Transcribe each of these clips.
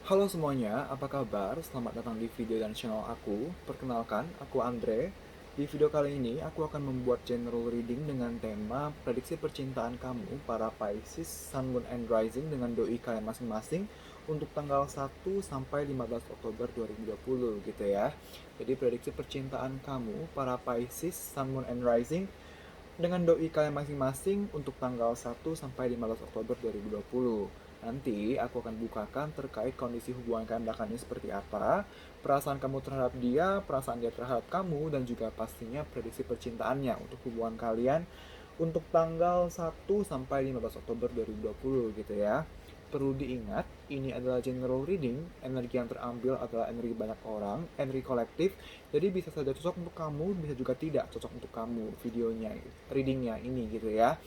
Halo semuanya, apa kabar? Selamat datang di video dan channel aku. Perkenalkan, aku Andre. Di video kali ini, aku akan membuat general reading dengan tema prediksi percintaan kamu para Pisces, Sun, Moon, and Rising dengan doi kalian masing-masing untuk tanggal 1 sampai 15 Oktober 2020 gitu ya. Jadi prediksi percintaan kamu para Pisces, Sun, Moon, and Rising dengan doi kalian masing-masing untuk tanggal 1 sampai 15 Oktober 2020. Nanti aku akan bukakan terkait kondisi hubungan kalian belakang ini seperti apa, perasaan kamu terhadap dia, perasaan dia terhadap kamu, dan juga pastinya prediksi percintaannya untuk hubungan kalian untuk tanggal 1 sampai 15 Oktober 2020 gitu ya. Perlu diingat, ini adalah general reading, energi yang terambil adalah energi banyak orang, energi kolektif, jadi bisa saja cocok untuk kamu, bisa juga tidak cocok untuk kamu videonya, readingnya ini gitu ya.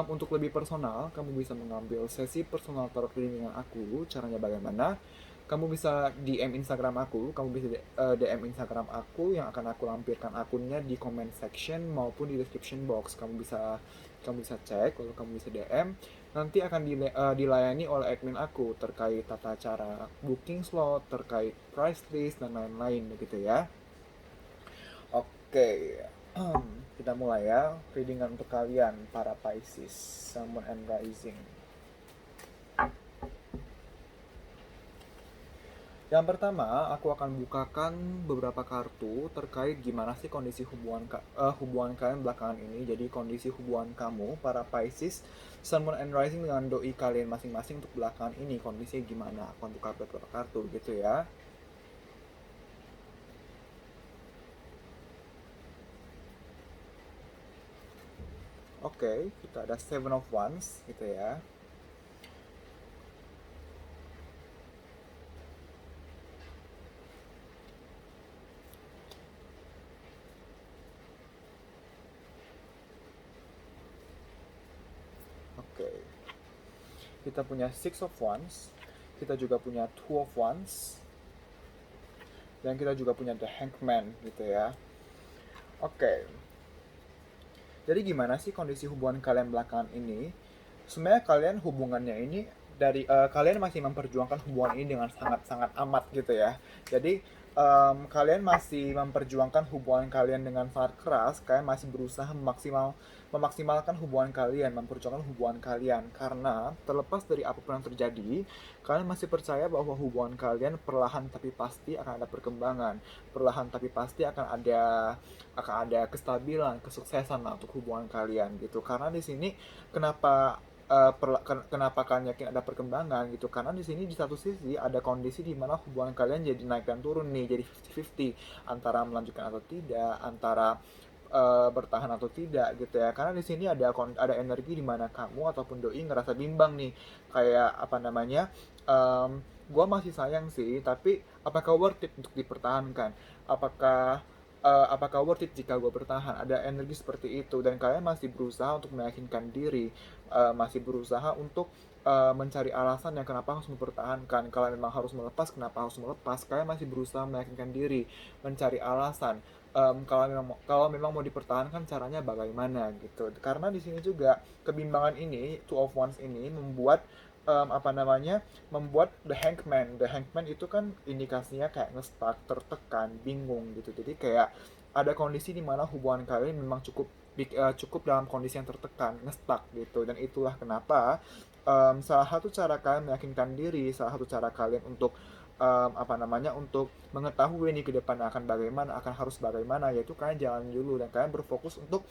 Untuk lebih personal, kamu bisa mengambil sesi personal tarot reading dengan aku. Caranya bagaimana? Kamu bisa DM Instagram aku, kamu bisa DM Instagram aku yang akan aku lampirkan akunnya di comment section maupun di description box. Kamu bisa cek, lalu kamu bisa DM. Nanti akan dilayani oleh admin aku terkait tata cara booking slot, terkait price list dan lain-lain begitu ya. Oke, kita mulai ya. Readingan untuk kalian para Pisces, Sun, Moon, and Rising. Yang pertama, aku akan bukakan beberapa kartu terkait gimana sih kondisi hubungan kalian belakangan ini. Jadi kondisi hubungan kamu para Pisces, Sun, Moon, and Rising dengan doi kalian masing-masing untuk belakangan ini kondisinya gimana. Aku akan buka beberapa kartu gitu ya. Oke, kita ada Seven of Wands gitu ya. Oke, kita punya Six of Wands, kita juga punya Two of Wands, dan kita juga punya The Hangman gitu ya. Oke, jadi gimana sih kondisi hubungan kalian belakangan ini? Sebenarnya kalian hubungannya ini kalian masih memperjuangkan hubungan ini dengan sangat-sangat amat gitu ya. Jadi kalian masih memperjuangkan hubungan kalian dengan sangat keras. Kalian masih berusaha memaksimalkan hubungan kalian, memperjuangkan hubungan kalian karena terlepas dari apapun yang terjadi, kalian masih percaya bahwa hubungan kalian perlahan tapi pasti akan ada perkembangan, perlahan tapi pasti akan ada kestabilan, kesuksesan lah untuk hubungan kalian gitu. Karena di sini kenapa kalian yakin ada perkembangan gitu? Karena di sini di satu sisi ada kondisi di mana hubungan kalian jadi naik dan turun nih, jadi 50-50 antara melanjutkan atau tidak, antara bertahan atau tidak gitu ya. Karena di sini ada energi di mana kamu ataupun doi ngerasa bimbang nih, kayak apa namanya? Gue masih sayang sih, tapi apakah worth it untuk dipertahankan? Apakah worth it jika gue bertahan? Ada energi seperti itu dan kalian masih berusaha untuk meyakinkan diri, masih berusaha untuk mencari alasan yang kenapa harus mempertahankan. Kalau memang harus melepas, kenapa harus melepas? Kalian masih berusaha meyakinkan diri, mencari alasan. Kalau memang mau dipertahankan caranya bagaimana gitu. Karena di sini juga kebimbangan ini, two of wands ini membuat apa namanya, membuat the hangman itu kan indikasinya kayak ngestak, tertekan, bingung gitu. Jadi kayak ada kondisi di mana hubungan kalian memang cukup dalam kondisi yang tertekan, ngestak gitu. Dan itulah kenapa salah satu cara kalian meyakinkan diri, salah satu cara kalian untuk apa namanya, untuk mengetahui nih ke depan akan bagaimana, akan harus bagaimana, yaitu kalian jalan dulu dan kalian berfokus untuk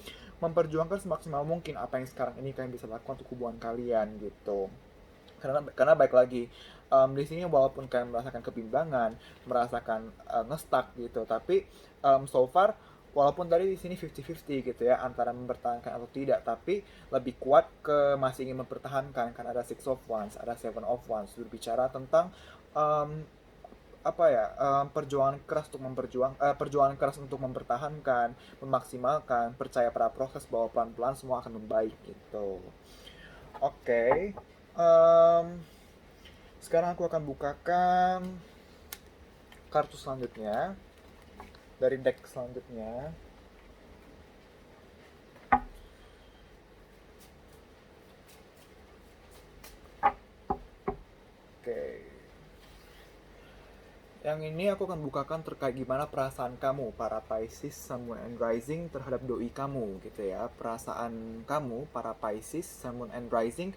memperjuangkan semaksimal mungkin apa yang sekarang ini kalian bisa lakukan untuk hubungan kalian gitu. Karena baik lagi, di sini walaupun kalian merasakan kebimbangan, merasakan ngestak gitu, tapi so far walaupun tadi di sini 50-50 gitu ya antara mempertahankan atau tidak, tapi lebih kuat ke masih ingin mempertahankan. Karena ada Six of Wands, ada Seven of Wands berbicara tentang um, apa ya, perjuangan keras untuk mempertahankan, memaksimalkan, percaya pada proses bahwa pelan-pelan semua akan membaik gitu. Oke, em, sekarang aku akan bukakan kartu selanjutnya dari deck selanjutnya. Oke, Yang ini aku akan bukakan terkait gimana perasaan kamu para Pisces, Sun, Moon, and Rising terhadap doi kamu gitu ya. Perasaan kamu para Pisces, Sun, Moon, and Rising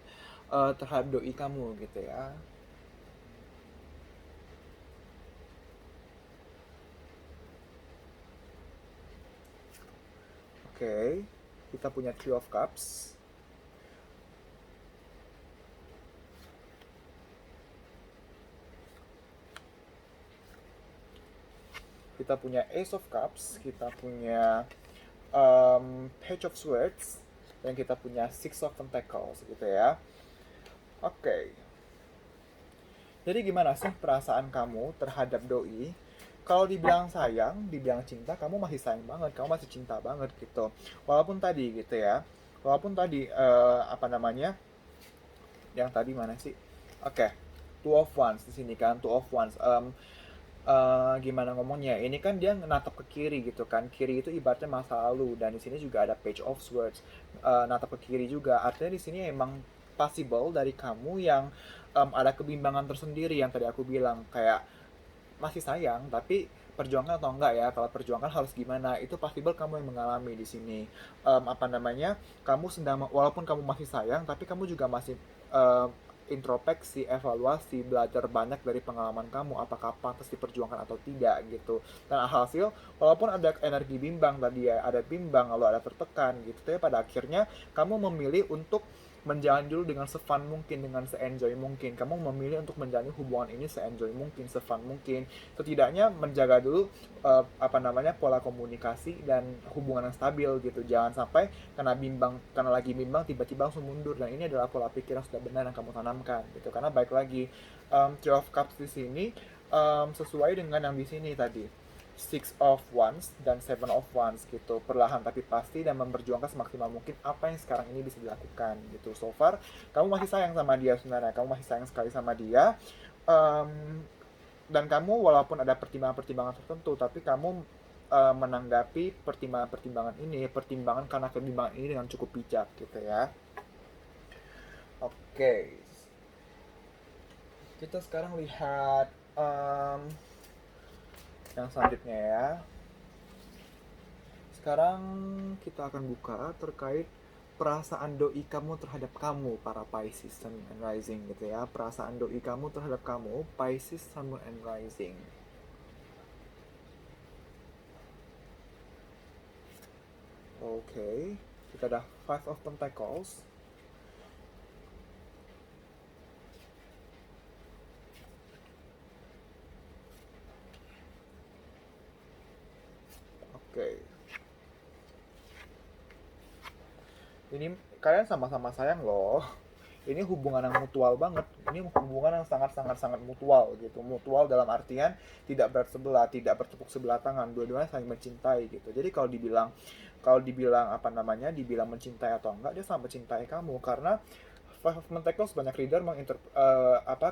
terhadap doi kamu gitu ya. Oke, kita punya Three of Cups. Kita punya Ace of Cups, kita punya Page of Swords, dan kita punya Six of Pentacles gitu ya. Oke. Jadi gimana sih perasaan kamu terhadap doi? Kalau dibilang sayang, dibilang cinta, kamu masih sayang banget, kamu masih cinta banget gitu. Walaupun tadi gitu ya, walaupun tadi apa namanya, yang tadi mana sih? Oke, Two of Wands di sini kan, Two of Wands. Gimana ngomongnya? Ini kan dia natap ke kiri gitu kan. Kiri itu ibaratnya masa lalu dan di sini juga ada Page of Swords. Natap ke kiri juga. Artinya di sini emang possible dari kamu yang ada kebimbangan tersendiri yang tadi aku bilang kayak masih sayang tapi perjuangan atau enggak ya, kalau perjuangan harus gimana, itu possible kamu yang mengalami di sini. Apa namanya, kamu sedang walaupun kamu masih sayang tapi kamu juga masih introspeksi, evaluasi, belajar banyak dari pengalaman kamu, apakah pantas diperjuangkan atau tidak gitu. Dan alhasil walaupun ada energi bimbang tadi ya, ada bimbang lalu ada tertekan gitu, tapi pada akhirnya kamu memilih untuk menjalani dulu dengan se-fun mungkin, dengan se-enjoy mungkin. Kamu memilih untuk menjalani hubungan ini se-enjoy mungkin, se-fun mungkin. Setidaknya menjaga dulu apa namanya, pola komunikasi dan hubungan yang stabil gitu. Jangan sampai karena lagi bimbang tiba-tiba langsung mundur. Dan ini adalah pola pikir yang sudah benar yang kamu tanamkan gitu. Karena baik lagi, Three of Cups di sini sesuai dengan yang di sini tadi, Six of Wands dan Seven of Wands gitu, perlahan tapi pasti dan memperjuangkan semaksimal mungkin apa yang sekarang ini bisa dilakukan gitu. So far kamu masih sayang sama dia sebenarnya, kamu masih sayang sekali sama dia, um, dan kamu walaupun ada pertimbangan-pertimbangan tertentu tapi kamu menanggapi pertimbangan-pertimbangan ini, pertimbangan karena kebimbangan ini dengan cukup bijak gitu ya. Oke, kita sekarang lihat yang selanjutnya ya. Sekarang kita akan buka terkait perasaan doi kamu terhadap kamu para Pisces Sun and Rising gitu ya. Perasaan doi kamu terhadap kamu Pisces Sun and Rising. Oke, kita ada Five of Pentacles. Oke. Ini kalian sama-sama sayang loh. Ini hubungan yang mutual banget. Ini hubungan yang sangat-sangat mutual gitu. Mutual dalam artian tidak berat sebelah, tidak bertepuk sebelah tangan. Dua-duanya saling mencintai gitu. Jadi kalau dibilang apa namanya, dibilang mencintai atau enggak, dia sangat mencintai kamu karena Five of Pentacles banyak reader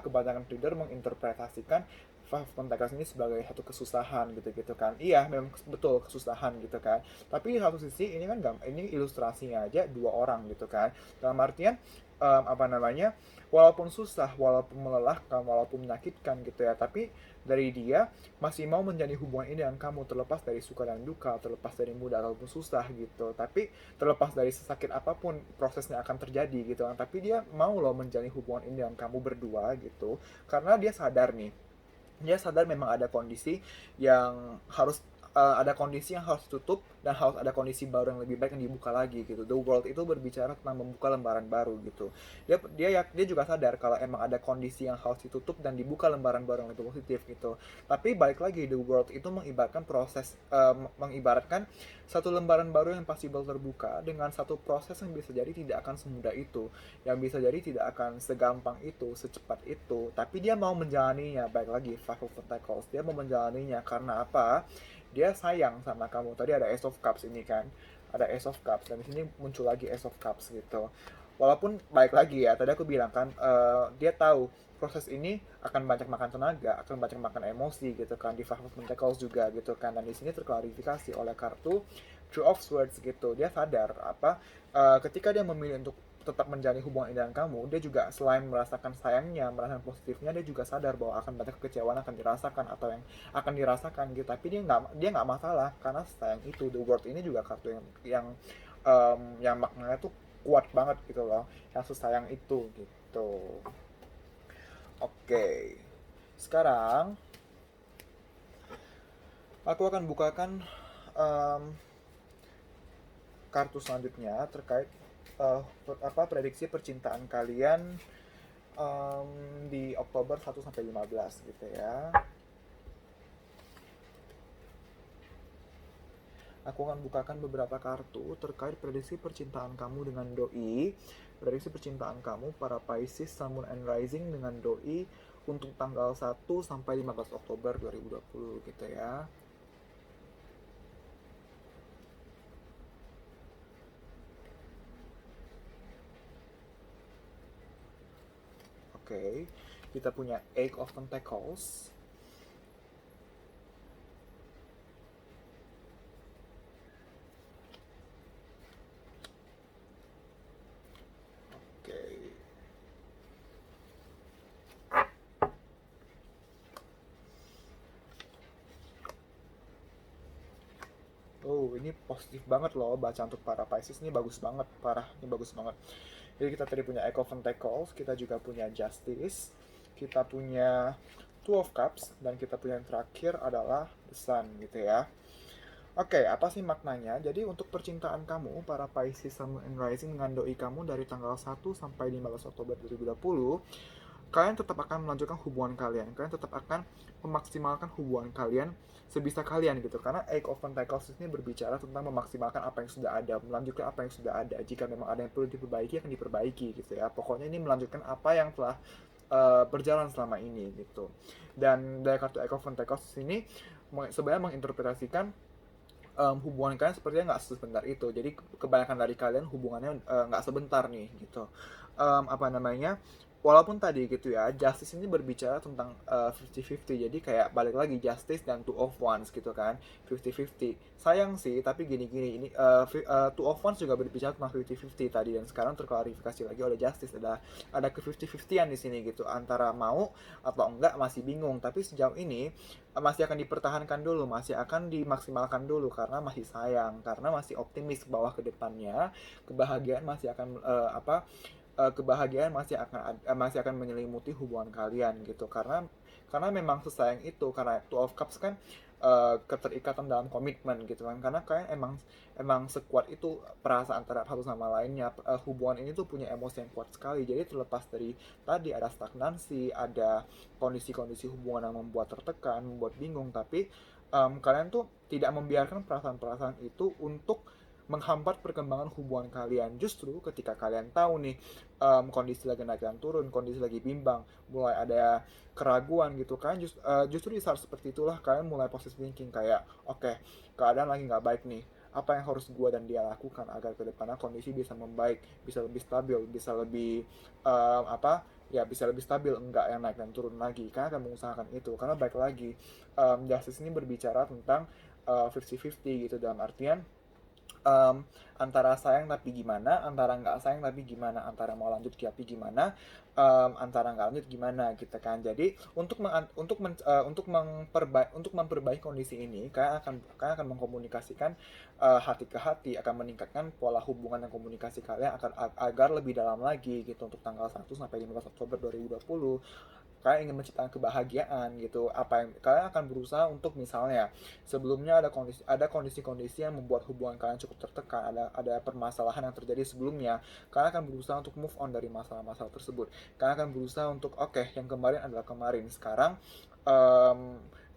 kebanyakan reader menginterpretasikan Five of Pentacles ini sebagai satu kesusahan gitu-gitu kan. Iya, memang betul kesusahan gitu kan. Tapi di satu sisi ini kan ini ilustrasinya aja dua orang gitu kan. Dalam artian apa namanya, walaupun susah, walaupun melelahkan, walaupun menyakitkan gitu ya, tapi dari dia masih mau menjalani hubungan ini dengan kamu terlepas dari suka dan duka, terlepas dari mudah ataupun susah gitu. Tapi terlepas dari sesakit apapun prosesnya akan terjadi gitu kan. Tapi dia mau loh menjalani hubungan ini dengan kamu berdua gitu. Karena dia sadar memang ada kondisi yang harus ada kondisi yang harus tutup dan harus ada kondisi baru yang lebih baik yang dibuka lagi gitu. The World itu berbicara tentang membuka lembaran baru gitu. Dia juga sadar kalau emang ada kondisi yang harus ditutup dan dibuka lembaran baru yang lebih positif gitu. Tapi balik lagi, The World itu mengibaratkan satu lembaran baru yang possible terbuka dengan satu proses yang bisa jadi tidak akan semudah itu, yang bisa jadi tidak akan segampang itu, secepat itu, tapi dia mau menjalaninya. Baik lagi, Five of Pentacles, dia mau menjalaninya karena apa? Dia sayang sama kamu. Tadi ada Ace of Cups ini kan, ada Ace of Cups dan di sini muncul lagi Ace of Cups gitu. Walaupun baik lagi ya, tadi aku bilang kan, dia tahu proses ini akan banyak makan tenaga, akan banyak makan emosi gitu kan. Di Five of Pentacles juga gitu kan, dan di sini terklarifikasi oleh kartu Two of Swords gitu. Dia sadar ketika dia memilih untuk tetap menjalin hubungan ini dengan kamu, dia juga selain merasakan sayangnya, merasakan positifnya, dia juga sadar bahwa akan banyak kekecewaan akan dirasakan atau yang akan dirasakan gitu. Tapi dia nggak masalah karena sayang itu. The World ini juga kartu yang maknanya tuh kuat banget gitu loh, yang sesayang itu gitu. Oke, sekarang aku akan bukakan em, kartu selanjutnya terkait prediksi percintaan kalian di Oktober 1 sampai 15 gitu ya. Aku akan bukakan beberapa kartu terkait prediksi percintaan kamu dengan doi, prediksi percintaan kamu para Pisces, Sun, Moon, and Rising dengan doi untuk tanggal 1 sampai 15 Oktober 2020 gitu ya. Oke, kita punya Eight of Pentacles. Oke. Oh, ini positif banget loh baca untuk para Pisces, ini bagus banget, parah, ini bagus banget. Jadi kita tadi punya Eight of Pentacles, kita juga punya Justice, kita punya Two of Cups, dan kita punya yang terakhir adalah The Sun gitu ya. Oke, apa sih maknanya? Jadi untuk percintaan kamu, para Pisces, Sun, and Rising dengan doi kamu dari tanggal 1 sampai 15 Oktober 2020, kalian tetap akan melanjutkan hubungan kalian. Kalian tetap akan memaksimalkan hubungan kalian sebisa kalian gitu. Karena Eight of Pentacles ini berbicara tentang memaksimalkan apa yang sudah ada, melanjutkan apa yang sudah ada. Jika memang ada yang perlu diperbaiki, akan diperbaiki gitu ya. Pokoknya ini melanjutkan apa yang telah berjalan selama ini gitu. Dan dari kartu Eight of Pentacles ini sebenarnya menginterpretasikan hubungan kalian sepertinya nggak sebentar itu. Jadi kebanyakan dari kalian hubungannya nggak sebentar nih gitu. Apa namanya? Walaupun tadi gitu ya, justice ini berbicara tentang 50-50. Jadi kayak balik lagi justice dan two of wands gitu kan, 50-50. Sayang sih, tapi gini-gini ini two of wands juga berbicara tentang 50-50 tadi, dan sekarang terklarifikasi lagi oleh justice, ada ke 50-50an di sini gitu, antara mau atau enggak masih bingung. Tapi sejauh ini masih akan dipertahankan dulu, masih akan dimaksimalkan dulu karena masih sayang, karena masih optimis bahwa kedepannya kebahagiaan masih akan kebahagiaan masih akan menyelimuti hubungan kalian gitu. Karena memang sesayang itu, karena Two of Cups kan keterikatan dalam komitmen gitu kan, karena kalian emang sekuat itu perasaan antara satu sama lainnya. Hubungan ini tuh punya emosi yang kuat sekali. Jadi terlepas dari tadi ada stagnansi, ada kondisi-kondisi hubungan yang membuat tertekan, membuat bingung, tapi kalian tuh tidak membiarkan perasaan-perasaan itu untuk menghambat perkembangan hubungan kalian. Justru ketika kalian tahu nih kondisi lagi naik dan turun, kondisi lagi bimbang, mulai ada keraguan gitu kan, justru di saat seperti itulah kalian mulai positive thinking kayak oke, keadaan lagi nggak baik nih, apa yang harus gue dan dia lakukan agar kedepannya kondisi bisa membaik, bisa lebih stabil, bisa lebih bisa lebih stabil, enggak yang naik dan turun lagi. Karena akan mengusahakan itu, karena baik lagi justice ini berbicara tentang 50-50 gitu, dalam artian um, antara sayang tapi gimana, antara nggak sayang tapi gimana, antara mau lanjut tapi gimana, antara nggak lanjut gimana gitu kan. Jadi untuk memperbaiki kondisi ini, kalian akan mengkomunikasikan hati ke hati, akan meningkatkan pola hubungan dan komunikasi kalian agar lebih dalam lagi gitu untuk tanggal 1 sampai 15 Oktober 2020. Kalian ingin menciptakan kebahagiaan gitu, apa yang kalian akan berusaha untuk, misalnya sebelumnya ada kondisi-kondisi yang membuat hubungan kalian cukup tertekan, ada permasalahan yang terjadi sebelumnya, kalian akan berusaha untuk move on dari masalah-masalah tersebut. Kalian akan berusaha untuk oke, yang kemarin adalah kemarin, sekarang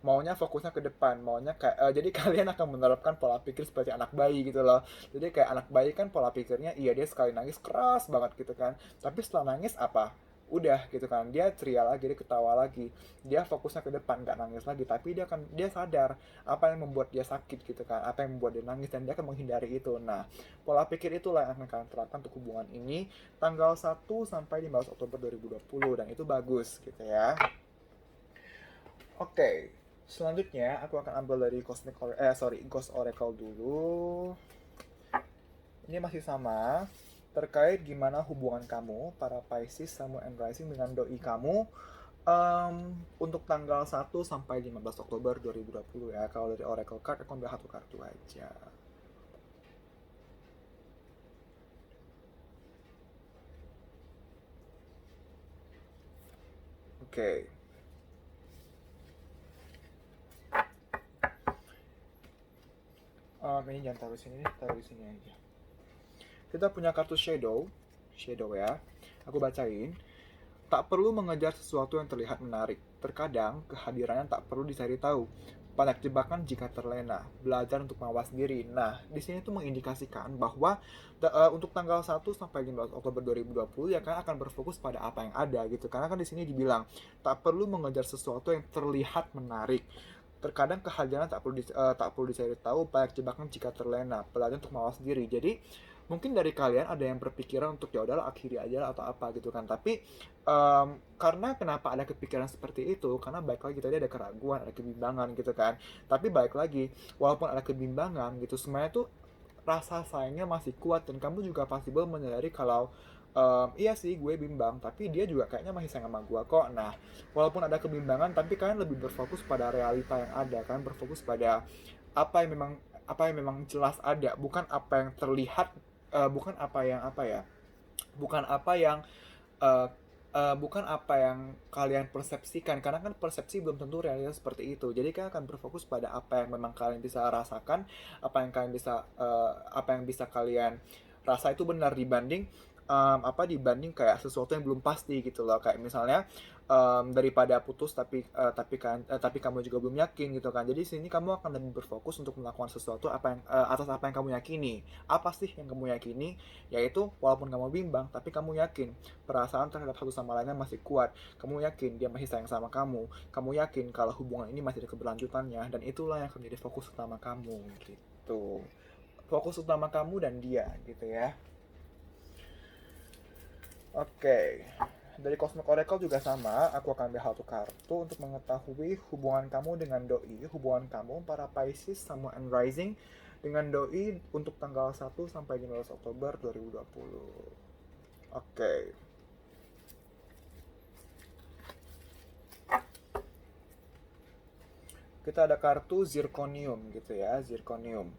maunya fokusnya ke depan, maunya kayak jadi kalian akan menerapkan pola pikir seperti anak bayi gitu loh. Jadi kayak anak bayi kan pola pikirnya, iya dia sekali nangis keras banget gitu kan, tapi setelah nangis apa, udah gitu kan, dia ceria lagi, dia ketawa lagi, dia fokusnya ke depan, nggak nangis lagi. Tapi dia sadar apa yang membuat dia sakit gitu kan, apa yang membuat dia nangis, dan dia akan menghindari itu. Nah, pola pikir itulah yang akan kalian terapkan untuk hubungan ini tanggal 1 sampai 15 Oktober 2020, dan itu bagus gitu ya. Oke, selanjutnya aku akan ambil dari Ghost Oracle dulu. Ini masih sama. terkait gimana hubungan kamu para Pisces, Sun, Moon, and Rising dengan doi kamu untuk tanggal 1 sampai 15 Oktober 2020 ya. Kalau dari Oracle Card aku ambil satu kartu aja. Oke. Ini jangan taruh sini, taruh di sini aja. Kita punya kartu shadow ya. Aku bacain. Tak perlu mengejar sesuatu yang terlihat menarik. Terkadang kehadirannya tak perlu dicari tahu. Banyak jebakan jika terlena. Belajar untuk mawas diri. Nah, di sini tuh mengindikasikan bahwa untuk tanggal 1 sampai 15 Oktober 2020 ya kan akan berfokus pada apa yang ada gitu. Karena kan di sini dibilang tak perlu mengejar sesuatu yang terlihat menarik. Terkadang kehadiran tak perlu dicari tahu, banyak jebakan jika terlena. Belajar untuk mawas diri. Jadi mungkin dari kalian ada yang berpikiran untuk ya udahlah akhiri aja atau apa gitu kan, tapi karena kenapa ada kepikiran seperti itu, karena baik lagi tadi ada keraguan, ada kebimbangan gitu kan. Tapi baik lagi, walaupun ada kebimbangan gitu, semuanya tuh rasa sayangnya masih kuat, dan kamu juga pasti belum menyadari kalau iya sih gue bimbang, tapi dia juga kayaknya masih sayang sama gue kok. Nah, walaupun ada kebimbangan, tapi kalian lebih berfokus pada realita yang ada, kan berfokus pada apa yang memang jelas ada, bukan apa yang terlihat, bukan apa yang apa ya, bukan apa yang uh, bukan apa yang kalian persepsikan, karena kan persepsi belum tentu realita seperti itu. Jadi kalian akan berfokus pada apa yang memang kalian bisa rasakan, apa yang bisa kalian rasa itu benar, dibanding dibanding kayak sesuatu yang belum pasti gitu loh. Kayak misalnya daripada putus tapi kamu juga belum yakin gitu kan. Jadi sini kamu akan lebih berfokus untuk melakukan sesuatu atas apa yang kamu yakini. Apa sih yang kamu yakini? Yaitu walaupun kamu bimbang, tapi kamu yakin perasaan terhadap satu sama lainnya masih kuat. Kamu yakin dia masih sayang sama kamu. Kamu yakin kalau hubungan ini masih ada keberlanjutannya, dan itulah yang akan menjadi fokus utama kamu gitu. Fokus utama kamu dan dia gitu ya. Oke, dari Cosmic Oracle juga sama, aku akan ambil satu kartu untuk mengetahui hubungan kamu dengan doi, hubungan kamu para Pisces, Sun, and Rising dengan doi untuk tanggal 1 sampai 15 Oktober 2020. Oke. Kita ada kartu Zirconium gitu ya, Zirconium.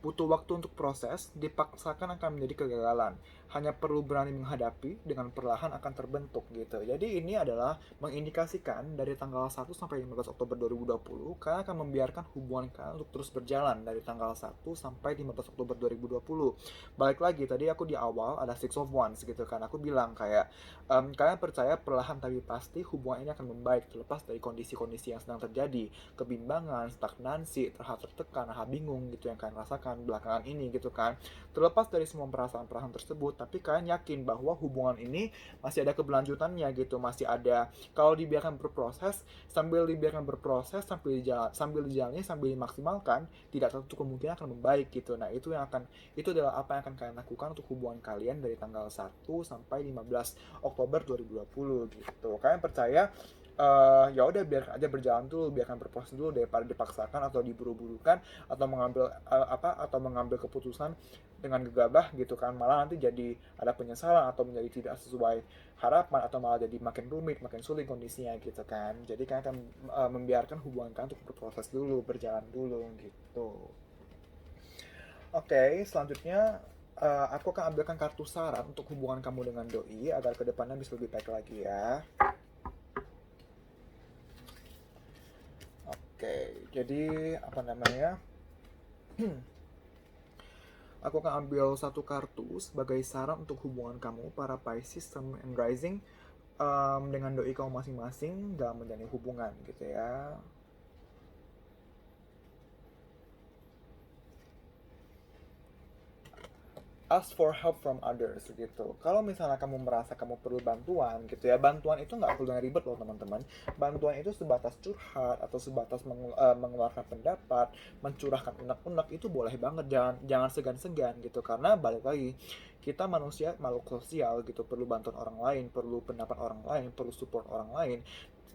Butuh waktu untuk proses, dipaksakan akan menjadi kegagalan. Hanya perlu berani menghadapi, dengan perlahan akan terbentuk gitu. Jadi ini adalah mengindikasikan dari tanggal 1 sampai 15 Oktober 2020, kalian akan membiarkan hubungan kalian untuk terus berjalan dari tanggal 1 sampai 15 Oktober 2020. Balik lagi, tadi aku di awal ada Six of Wands gitu kan. Aku bilang kayak, kalian percaya perlahan tapi pasti hubungan ini akan membaik terlepas dari kondisi-kondisi yang sedang terjadi. Kebimbangan, stagnansi, tertekan, bingung gitu yang kalian rasakan belakangan ini gitu kan. Terlepas dari semua perasaan-perasaan tersebut, tapi kalian yakin bahwa hubungan ini masih ada keberlanjutannya gitu, masih ada. Kalau dibiarkan berproses, sambil dijalani, sambil dimaksimalkan, tidak tentu kemungkinan akan membaik gitu. Nah, itu adalah apa yang akan kalian lakukan untuk hubungan kalian dari tanggal 1 sampai 15 Oktober 2020 gitu. Kalian percaya ya udah biar aja berjalan dulu, biarkan berproses dulu daripada dipaksakan atau diburu-burukan atau mengambil keputusan dengan gegabah gitu kan, malah nanti jadi ada penyesalan atau menjadi tidak sesuai harapan, atau malah jadi makin rumit, makin sulit kondisinya gitu kan. Jadi kalian akan membiarkan hubungan kalian untuk berproses dulu, berjalan dulu gitu. Oke, selanjutnya aku akan ambilkan kartu saran untuk hubungan kamu dengan doi agar kedepannya bisa lebih baik lagi ya. Oke, jadi apa namanya? Aku akan ambil satu kartu sebagai saran untuk hubungan kamu para Pisces, Sun, and Rising dengan doi kamu masing-masing dalam menjalani hubungan gitu ya. Ask for help from others gitu. Kalau misalnya kamu merasa kamu perlu bantuan gitu ya, bantuan itu nggak perlu yang ribet loh teman-teman. Bantuan itu sebatas curhat atau sebatas mengeluarkan pendapat, mencurahkan unek-unek, itu boleh banget, jangan segan-segan gitu. Karena balik lagi, kita manusia makhluk sosial gitu, perlu bantuan orang lain, perlu pendapat orang lain, perlu support orang lain.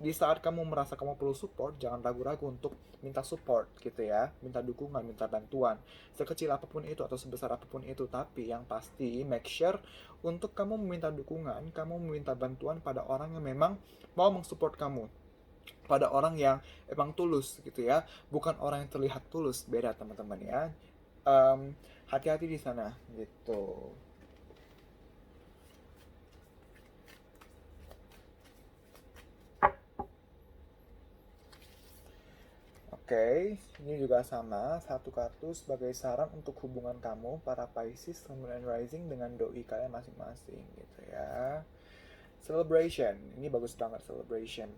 di saat kamu merasa kamu perlu support, jangan ragu-ragu untuk minta support gitu ya, minta dukungan, minta bantuan, sekecil apapun itu atau sebesar apapun itu. Tapi yang pasti make sure untuk kamu meminta dukungan, kamu meminta bantuan pada orang yang memang mau mensupport kamu, pada orang yang emang tulus gitu ya, bukan orang yang terlihat tulus. Beda teman-teman ya. Hati-hati di sana gitu. Oke, ini juga sama, satu kartu sebagai saran untuk hubungan kamu para Pisces, Sun, Moon, and Rising dengan doi kalian masing-masing gitu ya. Celebration, ini bagus banget celebration.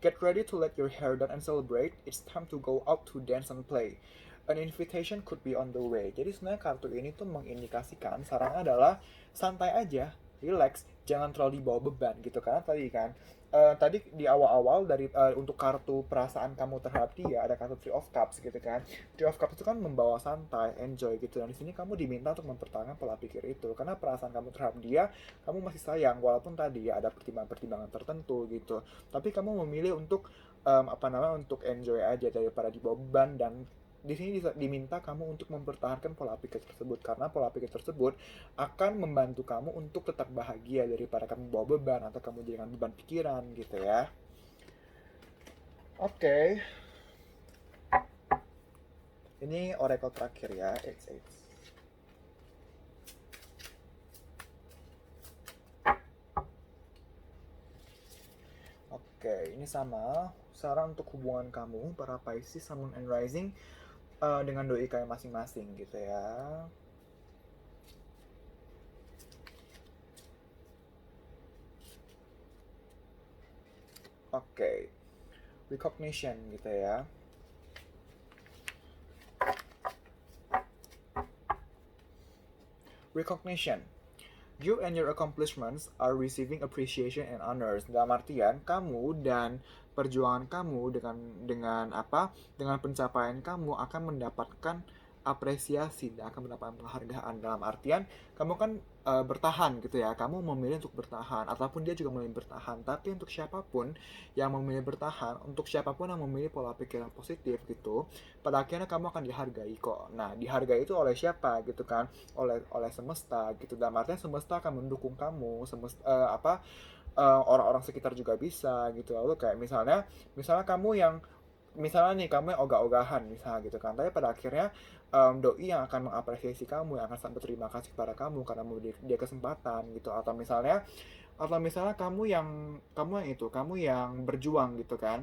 Get ready to let your hair down and celebrate. It's time to go out to dance and play. An invitation could be on the way. Jadi sebenarnya kartu ini tuh mengindikasikan sarannya adalah santai aja, relax, jangan terlalu dibawa beban gitu. Karena tadi kan tadi di awal-awal dari untuk kartu perasaan kamu terhadap dia ada kartu Three of Cups gitu kan. Three of Cups itu kan membawa santai, enjoy gitu. Dan di sini kamu diminta untuk mempertahankan pola pikir itu karena perasaan kamu terhadap dia, kamu masih sayang walaupun tadi ya ada pertimbangan-pertimbangan tertentu gitu. Tapi kamu memilih untuk untuk enjoy aja daripada dibawa beban. Dan di sini diminta kamu untuk mempertahankan pola pikir tersebut karena pola pikir tersebut akan membantu kamu untuk tetap bahagia daripada kamu bawa beban atau kamu jadikan beban pikiran gitu ya. Oke. Ini oracle terakhir ya, X8. Oke, ini sama saran untuk hubungan kamu para Pisces, Sun, Moon, and Rising dengan doi kalian masing-masing gitu ya. Oke, recognition gitu ya. Recognition. You and your accomplishments are receiving appreciation and honors. Dalam artian kamu dan perjuangan kamu dengan apa? Dengan pencapaian kamu akan mendapatkan apresiasi dan akan mendapatkan penghargaan. Dalam artian kamu kan bertahan gitu ya. Kamu memilih untuk bertahan ataupun dia juga memilih bertahan. Tapi untuk siapapun yang memilih bertahan, untuk siapapun yang memilih pola pikir yang positif gitu, pada akhirnya kamu akan dihargai kok. Nah, dihargai itu oleh siapa gitu kan? Oleh semesta gitu. Dalam artian semesta akan mendukung kamu, orang-orang sekitar juga bisa gitu. Lalu kayak misalnya kamu yang misalnya nih kamu yang ogah-ogahan misalnya gitu kan, tapi pada akhirnya doi yang akan mengapresiasi kamu, yang akan sampai terima kasih kepada kamu karena memberi dia kesempatan gitu. Atau misalnya kamu yang berjuang gitu kan.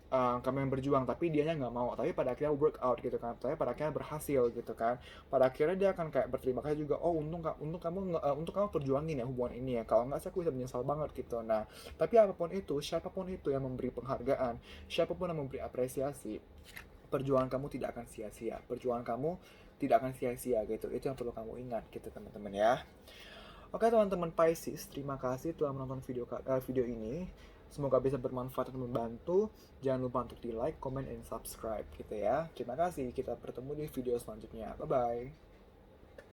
Kamu yang berjuang tapi dianya nggak mau, tapi pada akhirnya work out gitu kan, tapi pada akhirnya berhasil gitu kan. Pada akhirnya dia akan kayak berterima kasih juga, oh untuk kamu perjuangin ya hubungan ini ya, kalau nggak sih aku bisa menyesal banget gitu. Nah, tapi apapun itu, siapapun itu yang memberi penghargaan, siapapun yang memberi apresiasi, perjuangan kamu tidak akan sia-sia, perjuangan kamu tidak akan sia-sia gitu. Itu yang perlu kamu ingat gitu teman-teman ya. Oke teman-teman Pisces, terima kasih telah menonton video ini. Semoga bisa bermanfaat dan membantu. Jangan lupa untuk di like, comment, and subscribe gitu ya. Terima kasih, kita bertemu di video selanjutnya. Bye-bye.